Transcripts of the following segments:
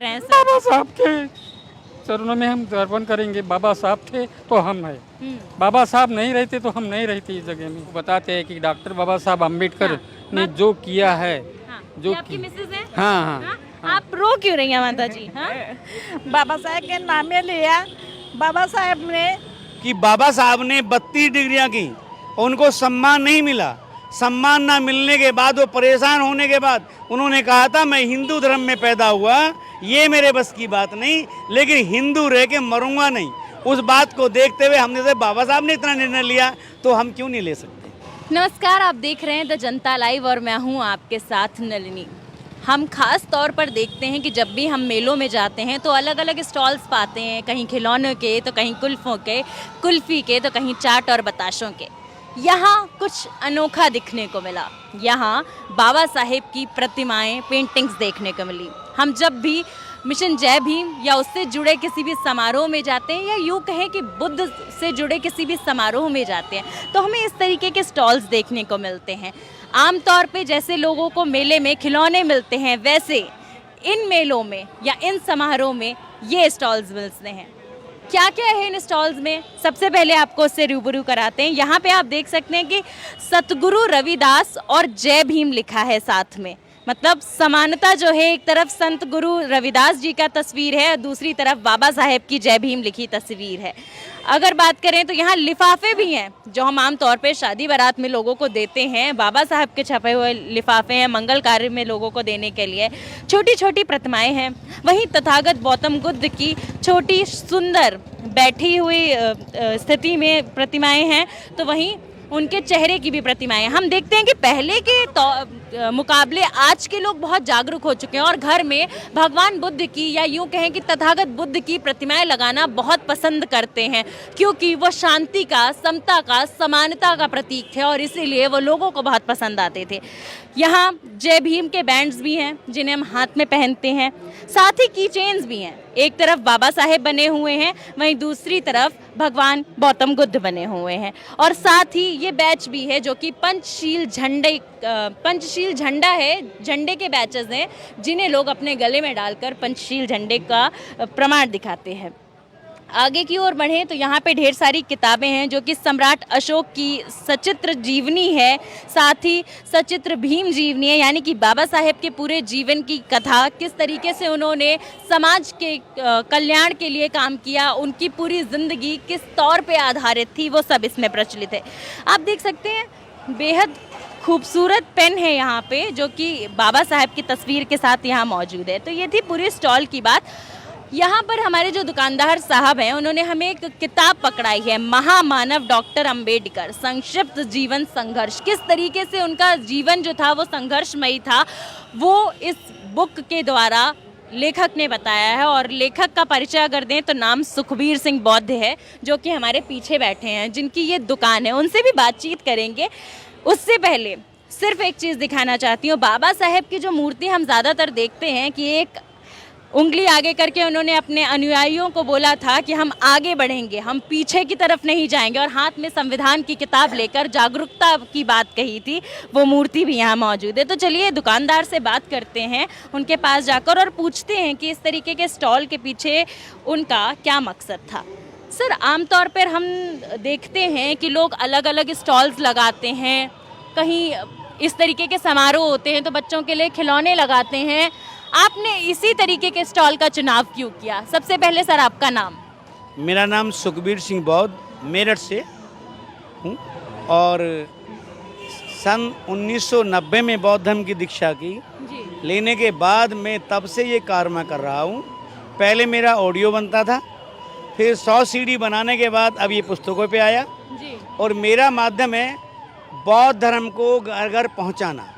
रहे हैं सर। बाबा साहब के चरणों में हम अर्पण करेंगे। बाबा साहब थे तो हम हैं। बाबा साहब नहीं रहते तो हम नहीं रहते इस जगह में। बताते हैं कि डॉक्टर बाबा साहब अम्बेडकर ने जो किया है, हाँ, जो ये आपकी मिसेज है? हाँ हाँ हाँ? आप रो क्यों रही हैं माता जी? हाँ? बाबा साहेब के नामे लिया। बाबा साहेब ने कि बाबा साहब ने 32 डिग्रियां की, उनको सम्मान नहीं मिला। सम्मान ना मिलने के बाद, वो परेशान होने के बाद उन्होंने कहा था मैं हिंदू धर्म में पैदा हुआ, ये मेरे बस की बात नहीं, लेकिन हिंदू रह के मरूंगा नहीं। उस बात को देखते हुए हमने से बाबा साहब ने इतना निर्णय लिया तो हम क्यों नहीं ले सकते। नमस्कार, आप देख रहे हैं द जनता लाइव और मैं हूं आपके साथ नलिनी। हम खास तौर पर देखते हैं कि जब भी हम मेलों में जाते हैं तो अलग अलग स्टॉल्स पाते हैं, कहीं खिलौनों के तो कहीं कुल्फ़ों के, कुल्फ़ी के तो कहीं चाट और बताशों के। यहाँ कुछ अनोखा दिखने को मिला। यहाँ बाबा साहेब की प्रतिमाएं, पेंटिंग्स देखने को मिली। हम जब भी मिशन जय भीम या उससे जुड़े किसी भी समारोह में जाते हैं या यूँ कहें कि बुद्ध से जुड़े किसी भी समारोह में जाते हैं तो हमें इस तरीके के स्टॉल्स देखने को मिलते हैं। आमतौर पे जैसे लोगों को मेले में खिलौने मिलते हैं, वैसे इन मेलों में या इन समारोह में ये स्टॉल्स मिलते हैं। क्या क्या है इन स्टॉल्स में, सबसे पहले आपको उससे रूबरू कराते हैं। यहाँ पे आप देख सकते हैं कि सतगुरु रविदास और जय भीम लिखा है साथ में। मतलब समानता जो है, एक तरफ संत गुरु रविदास जी का तस्वीर है और दूसरी तरफ बाबा साहेब की जय भीम लिखी तस्वीर है। अगर बात करें तो यहाँ लिफाफे भी हैं जो हम आमतौर पे शादी बारात में लोगों को देते हैं। बाबा साहब के छपे हुए लिफाफे हैं मंगल कार्य में लोगों को देने के लिए। छोटी छोटी प्रतिमाएं हैं। वहीं तथागत गौतम बुद्ध की छोटी सुंदर बैठी हुई स्थिति में प्रतिमाएं हैं, तो वहीं उनके चेहरे की भी प्रतिमाएं। हम देखते हैं कि पहले के मुकाबले आज के लोग बहुत जागरूक हो चुके हैं और घर में भगवान बुद्ध की या यूं कहें कि तथागत बुद्ध की प्रतिमाएं लगाना बहुत पसंद करते हैं, क्योंकि वो शांति का, समता का, समानता का प्रतीक थे और इसीलिए वो लोगों को बहुत पसंद आते थे। यहाँ जय भीम के बैंड्स भी हैं जिन्हें हम हाथ में पहनते हैं, साथ ही की चेन्स भी हैं। एक तरफ बाबा साहेब बने हुए हैं, वहीं दूसरी तरफ भगवान गौतम बुद्ध बने हुए हैं। और साथ ही ये बैच भी है जो कि पंचशील झंडा है, झंडे के बैचेस हैं जिन्हें लोग अपने गले में डालकर पंचशील झंडे का प्रमाण दिखाते हैं। आगे की ओर बढ़ें तो यहाँ पे ढेर सारी किताबें हैं जो कि सम्राट अशोक की सचित्र जीवनी है, साथ ही सचित्र भीम जीवनी है, यानी कि बाबा साहेब के पूरे जीवन की कथा, किस तरीके से उन्होंने समाज के कल्याण के लिए काम किया, उनकी पूरी ज़िंदगी किस तौर पे आधारित थी, वो सब इसमें प्रचलित है। आप देख सकते हैं बेहद खूबसूरत पेन है यहाँ पे जो कि बाबा साहेब की तस्वीर के साथ यहाँ मौजूद है। तो ये थी पूरी स्टॉल की बात। यहाँ पर हमारे जो दुकानदार साहब हैं उन्होंने हमें एक किताब पकड़ाई है, महामानव डॉक्टर अंबेडकर संक्षिप्त जीवन संघर्ष। किस तरीके से उनका जीवन जो था वो संघर्षमयी था, वो इस बुक के द्वारा लेखक ने बताया है। और लेखक का परिचय अगर दें तो नाम सुखबीर सिंह बौद्ध है, जो कि हमारे पीछे बैठे हैं, जिनकी ये दुकान है। उनसे भी बातचीत करेंगे। उससे पहले सिर्फ एक चीज़ दिखाना चाहती हूँ। बाबा साहेब की जो मूर्ति हम ज़्यादातर देखते हैं कि एक उंगली आगे करके उन्होंने अपने अनुयायियों को बोला था कि हम आगे बढ़ेंगे, हम पीछे की तरफ नहीं जाएंगे, और हाथ में संविधान की किताब लेकर जागरूकता की बात कही थी। वो मूर्ति भी यहाँ मौजूद है। तो चलिए दुकानदार से बात करते हैं, उनके पास जाकर, और पूछते हैं कि इस तरीके के स्टॉल के पीछे उनका क्या मकसद था। सर, आमतौर पर हम देखते हैं कि लोग अलग अलग स्टॉल्स लगाते हैं, कहीं इस तरीके के समारोह होते हैं तो बच्चों के लिए खिलौने लगाते हैं। आपने इसी तरीके के स्टॉल का चुनाव क्यों किया? सबसे पहले सर आपका नाम। मेरा नाम सुखबीर सिंह बौद्ध, मेरठ से हूँ और सन 1990 में बौद्ध धर्म की दीक्षा की जी। लेने के बाद मैं तब से ये कार्य मैं कर रहा हूँ। पहले मेरा ऑडियो बनता था, फिर 100 सीडी बनाने के बाद अब ये पुस्तकों पे आया जी। और मेरा माध्यम है बौद्ध धर्म को घर घर पहुँचाना,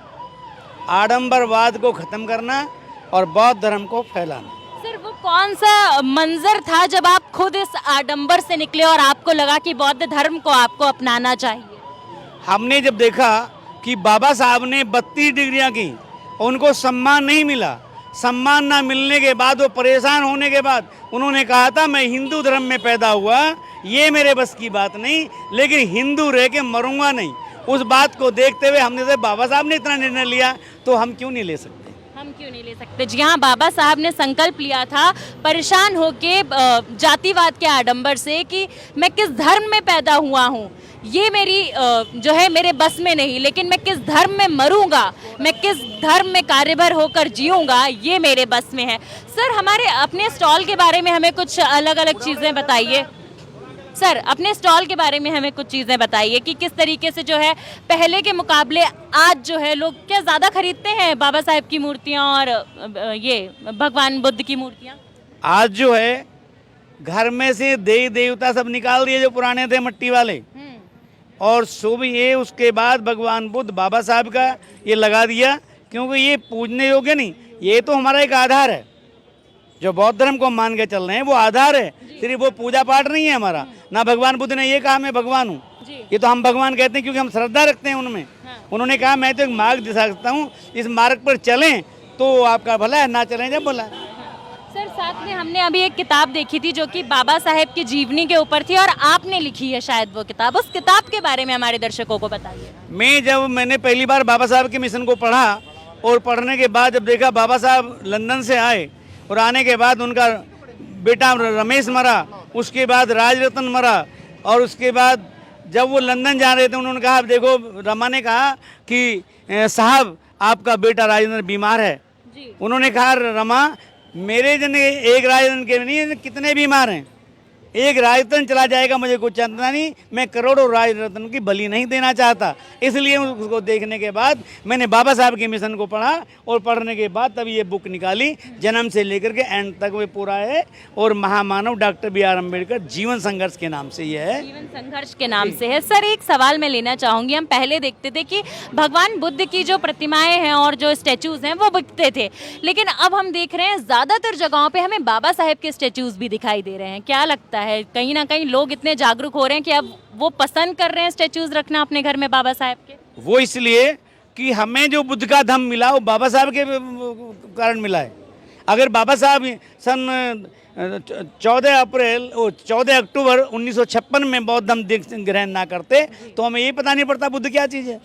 आडंबरवाद को ख़त्म करना और बौद्ध धर्म को फैलाना। सर, वो कौन सा मंजर था जब आप खुद इस आडंबर से निकले और आपको लगा कि बौद्ध धर्म को आपको अपनाना चाहिए? हमने जब देखा कि बाबा साहब ने 32 डिग्रियां की, उनको सम्मान नहीं मिला। सम्मान ना मिलने के बाद, वो परेशान होने के बाद उन्होंने कहा था मैं हिंदू धर्म में पैदा हुआ, ये मेरे बस की बात नहीं, लेकिन हिंदू रह के मरूंगा नहीं। उस बात को देखते हुए हमने से बाबा साहब ने इतना निर्णय लिया तो हम क्यों नहीं ले सकते। हम क्यों नहीं ले सकते? जी हाँ, बाबा साहब ने संकल्प लिया था परेशान होके जातिवाद के आडंबर से कि मैं किस धर्म में पैदा हुआ हूँ, ये मेरी जो है मेरे बस में नहीं, लेकिन मैं किस धर्म में मरूंगा, मैं किस धर्म में कार्यभर होकर जीऊंगा, ये मेरे बस में है। सर, हमारे अपने स्टॉल के बारे में हमें कुछ अलग अलग चीज़ें बताइए। सर, अपने स्टॉल के बारे में हमें कुछ चीज़ें बताइए कि किस तरीके से जो है पहले के मुकाबले आज जो है लोग क्या ज़्यादा खरीदते हैं बाबा साहेब की मूर्तियाँ और ये भगवान बुद्ध की मूर्तियाँ? आज जो है घर में से देवी देवता सब निकाल दिए जो पुराने थे मट्टी वाले, और शुभ ये उसके बाद भगवान बुद्ध बाबा साहब का ये लगा दिया, क्योंकि ये पूजने योग्य नहीं, ये तो हमारा एक आधार है। जो बौद्ध धर्म को मान के चल रहे हैं वो आधार है, सिर्फ वो पूजा पाठ नहीं है हमारा। ना भगवान बुद्ध ने ये कहा मैं भगवान हूँ, ये तो हम भगवान कहते हैं क्योंकि हम श्रद्धा रखते हैं उनमें। उन्होंने कहा मैं तो एक मार्ग दिखा सकता हूँ, इस मार्ग पर चलें तो आपका भला है, ना चलें जब भला है। सर, साथ में हमने अभी एक किताब देखी थी जो कि बाबा साहेब की जीवनी के ऊपर थी और आपने लिखी है शायद वो किताब, उस किताब के बारे में हमारे दर्शकों को बताइए। मैंने पहली बार बाबा साहब के मिशन को पढ़ा और पढ़ने के बाद जब देखा बाबा साहब लंदन से आए और आने के बाद उनका बेटा रमेश मरा, उसके बाद राजरत्न मरा, और उसके बाद जब वो लंदन जा रहे थे उन्होंने कहा, देखो रमा ने कहा कि साहब आपका बेटा राजेंद्र बीमार है। उन्होंने कहा रमा मेरे जन एक राजरत्न के नहीं, कितने बीमार हैं, एक राजरत्न चला जाएगा मुझे कुछ चिंता नहीं, मैं करोड़ों राजरत्न की बलि नहीं देना चाहता। इसलिए उसको देखने के बाद मैंने बाबा साहब के मिशन को पढ़ा और पढ़ने के बाद तब ये बुक निकाली, जन्म से लेकर के एंड तक वो पूरा है, और महामानव डॉक्टर बी आर अम्बेडकर जीवन संघर्ष के नाम से ये है, जीवन संघर्ष के नाम से है। सर, एक सवाल मैं लेना चाहूँगी, हम पहले देखते थे कि भगवान बुद्ध की जो प्रतिमाएं हैं और जो स्टैचूज़ हैं वो बिकते थे, लेकिन अब हम देख रहे हैं ज़्यादातर जगहों पे हमें बाबा साहेब के स्टैचूज़ भी दिखाई दे रहे हैं। क्या लगता है, कहीं ना कहीं लोग इतने जागरूक हो रहे हैं कि अब वो पसंद कर रहे हैं स्टैचूज रखना अपने घर में बाबा साहब के? वो इसलिए कि हमें जो बुद्ध का धम्म मिला वो बाबा साहब के कारण मिला है। अगर बाबा साहब सन 14 अक्टूबर 1956 में बौद्ध धर्म ग्रहण ना करते तो हमें ये पता नहीं पड़ता बुद्ध क्या चीज़ है।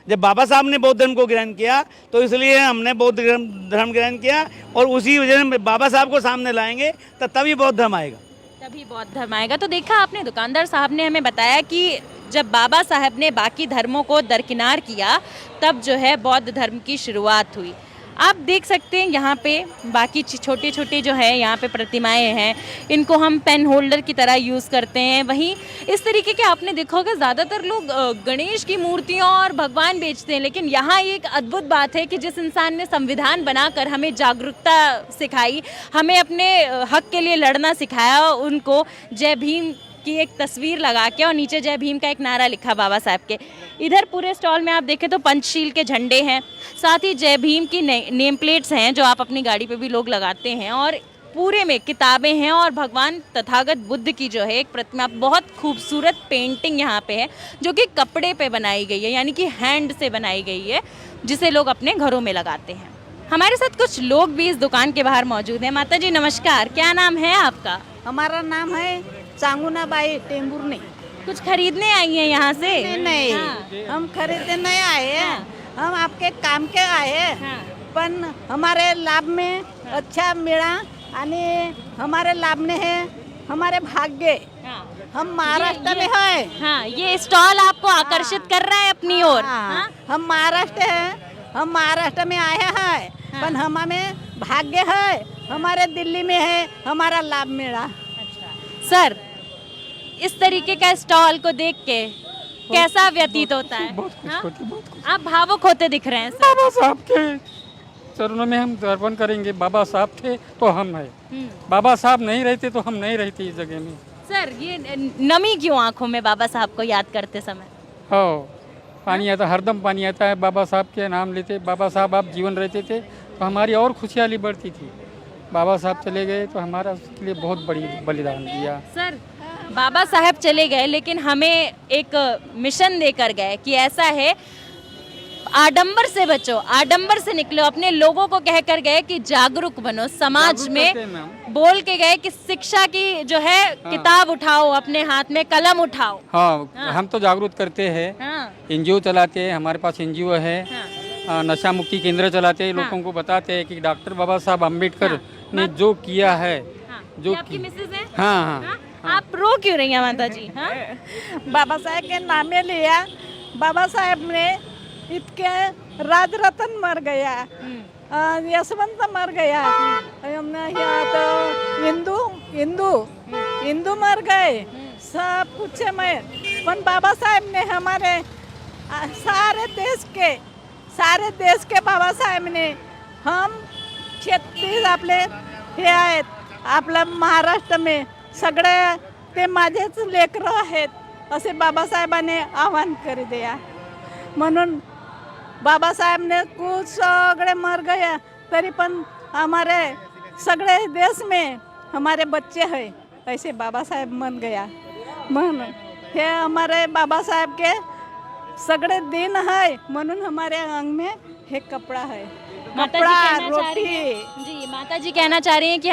जब बाबा साहब ने बौद्ध धर्म को ग्रहण किया तो इसलिए हमने बौद्ध धर्म ग्रहण किया, और उसी वजह से बाबा साहब को सामने लाएंगे तो तभी बौद्ध धर्म आएगा, तभी बौद्ध धर्म आएगा। तो देखा आपने, दुकानदार साहब ने हमें बताया कि जब बाबा साहब ने बाकी धर्मों को दरकिनार किया तब जो है बौद्ध धर्म की शुरुआत हुई। आप देख सकते हैं यहाँ पे बाकी छोटे छोटे जो है यहाँ पे प्रतिमाएं हैं, इनको हम पेन होल्डर की तरह यूज़ करते हैं। वहीं इस तरीके के आपने देखा होगा ज़्यादातर लोग गणेश की मूर्तियाँ और भगवान बेचते हैं, लेकिन यहाँ एक अद्भुत बात है कि जिस इंसान ने संविधान बनाकर हमें जागरूकता सिखाई, हमें अपने हक के लिए लड़ना सिखाया, उनको जय भीम की एक तस्वीर लगा के और नीचे जय भीम का एक नारा लिखा बाबा साहब के। इधर पूरे स्टॉल में आप देखें तो पंचशील के झंडे हैं, साथ ही जय भीम की नेम प्लेट्स हैं जो आप अपनी गाड़ी पे भी लोग लगाते हैं, और पूरे में किताबें हैं और भगवान तथागत बुद्ध की जो है एक प्रतिमा, बहुत खूबसूरत पेंटिंग यहाँ पे है जो कि कपड़े पे बनाई गई है, यानी कि हैंड से बनाई गई है, जिसे लोग अपने घरों में लगाते हैं। हमारे साथ कुछ लोग भी इस दुकान के बाहर मौजूद हैं। माता जी नमस्कार, क्या नाम है आपका? हमारा नाम है चांगुना बाई टेम्बुरनी। कुछ खरीदने आई हैं यहाँ से? नहीं, हाँ। हम खरीदने नहीं आए हैं, हाँ। हम आपके काम के आए हैं, हाँ। पण हमारे लाभ में अच्छा मिला आणि हमारे लाभ में है हमारे भाग्य। हाँ। हम महाराष्ट्र में है। हाँ, ये स्टॉल आपको आकर्षित कर रहा है अपनी ओर। हाँ, हम महाराष्ट्र है, हम महाराष्ट्र में आए हैं, पण हमें भाग्य है, हमारे दिल्ली में है, हमारा लाभ मिला। सर, इस तरीके का स्टॉल को देख के कैसा व्यतीत होता है? बहुत खुश होती, बहुत खुश। आप भावुक होते दिख रहे हैं सर। बाबा साहब के चरणों में हम अर्पण करेंगे। बाबा साहब थे तो हम हैं, बाबा साहब नहीं रहते तो हम नहीं रहते इस जगह में। सर, ये नमी क्यों आंखों में बाबा साहब को याद करते समय? हाँ, पानी आता, हरदम पानी आता है। बाबा साहब के नाम लेते, बाबा साहब आप जीवन रहते थे तो हमारी और खुशहाली बढ़ती थी। बाबा साहब चले गए तो हमारा उसके लिए बहुत बड़ी बलिदान दिया। सर, बाबा साहब चले गए लेकिन हमें एक मिशन देकर गए कि ऐसा है, आडंबर से बचो, आडंबर से निकलो, अपने लोगों को कहकर गए कि जागरूक बनो, समाज में बोल के गए कि शिक्षा की जो है किताब उठाओ, अपने हाथ में कलम उठाओ। हाँ, हम तो जागरूक करते हैं। हाँ। एनजीओ चलाते हैं, हमारे पास एनजीओ है। नशा मुक्ति केंद्र चलाते हैं, लोगों को बताते हैं कि डॉक्टर बाबा साहब अम्बेडकर ने जो किया है, जो ये आपकी मिसेज है? हाँ हाँ हाँ? आप रो क्यों रही हैं माता जी? हाँ? बाबा साहेब के नामे लिया। बाबा साहेब ने इतके राज रतन मर गया, यशवंत मर गया, हमने यहाँ तो हिंदू हिंदू हिंदू मर गए, सब कुछ मैं। पण बाबा साहेब ने हमारे सारे देश के बाबा साहेब ने हम 36 आपले हे आहेत आपल्या महाराष्ट्र में सगळे ते माझेच लेकरं आहेत असे बाबासाहेबांनी आवाहन कर दिया। म्हणून बाबासाहेबने कुछ सगळे मर गया, तरी पण हमारे सगळे देश में हमारे बच्चे हैं, ऐसे बाबा साहेब मन गया। म्हणून हे हमारे बाबा साहेब के सगळे दिन है, म्हणून हमारे अंग में हे कपड़ा है, माता जी कपड़ा कहना चाह रही हैं रोटी। जी, माता जी कहना चाह रही हैं कि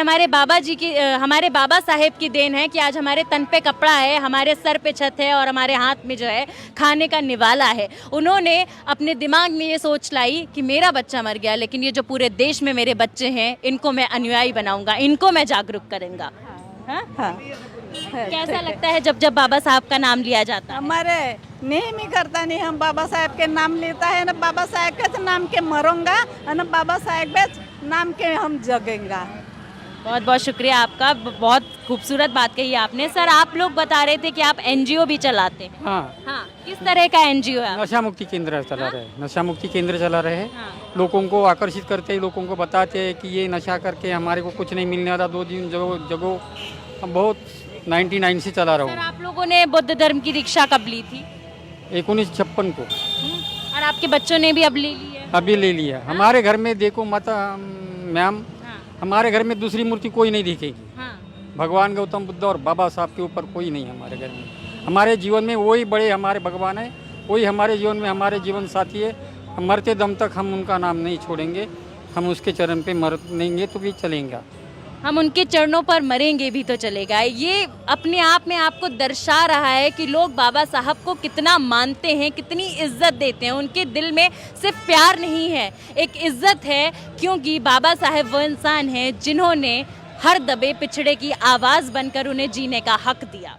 हमारे बाबा साहेब की देन है कि आज हमारे तन पे कपड़ा है, हमारे सर पे छत है और हमारे हाथ में जो है खाने का निवाला है। उन्होंने अपने दिमाग में ये सोच लाई कि मेरा बच्चा मर गया, लेकिन ये जो पूरे देश में मेरे बच्चे हैं इनको मैं अनुयायी बनाऊंगा, इनको मैं जागरूक करूंगा। हाँ? हाँ कैसा लगता है जब जब बाबा साहब का नाम लिया जाता है? हमारे नेहमी करता नहीं, हम बाबा साहेब के नाम लेता है ना, बाबा साहेब के नाम के मरूंगा और बाबा साहेब के नाम के हम जगेंगा। बहुत बहुत शुक्रिया आपका, बहुत खूबसूरत बात कही आपने। सर, आप लोग बता रहे थे कि आप एनजीओ भी चलाते हैं। हाँ हाँ, किस तरह का एनजीओ है? नशा मुक्ति केंद्र चला रहे हैं, नशा मुक्ति केंद्र चला रहे हैं। हाँ। लोगों को आकर्षित करते हैं, लोगों को बताते हैं कि ये नशा करके हमारे को कुछ नहीं मिलने वाला। 2 दिन जगह हम बहुत 99 से चला रहा सर, हूँ। आप लोगों ने बुद्ध धर्म की दीक्षा कब ली थी? 1956 को और आपके बच्चों ने भी अब ले ली है? अभी ले लिया। हमारे घर में देखो माता मैम, हाँ, हमारे घर में दूसरी मूर्ति कोई नहीं दिखेगी। हाँ। भगवान गौतम बुद्ध और बाबा साहब के ऊपर कोई नहीं हमारे घर में। हमारे जीवन में वही बड़े हमारे भगवान है, वही हमारे जीवन में हमारे जीवन साथी है। हम मरते दम तक हम उनका नाम नहीं छोड़ेंगे, हम उसके चरण पे मरेंगे तो भी चलेंगे। हम उनके चरणों पर मरेंगे भी तो चलेगा। ये अपने आप में आपको दर्शा रहा है कि लोग बाबा साहब को कितना मानते हैं, कितनी इज्जत देते हैं। उनके दिल में सिर्फ प्यार नहीं है, एक इज्जत है, क्योंकि बाबा साहब वो इंसान हैं जिन्होंने हर दबे पिछड़े की आवाज़ बनकर उन्हें जीने का हक दिया।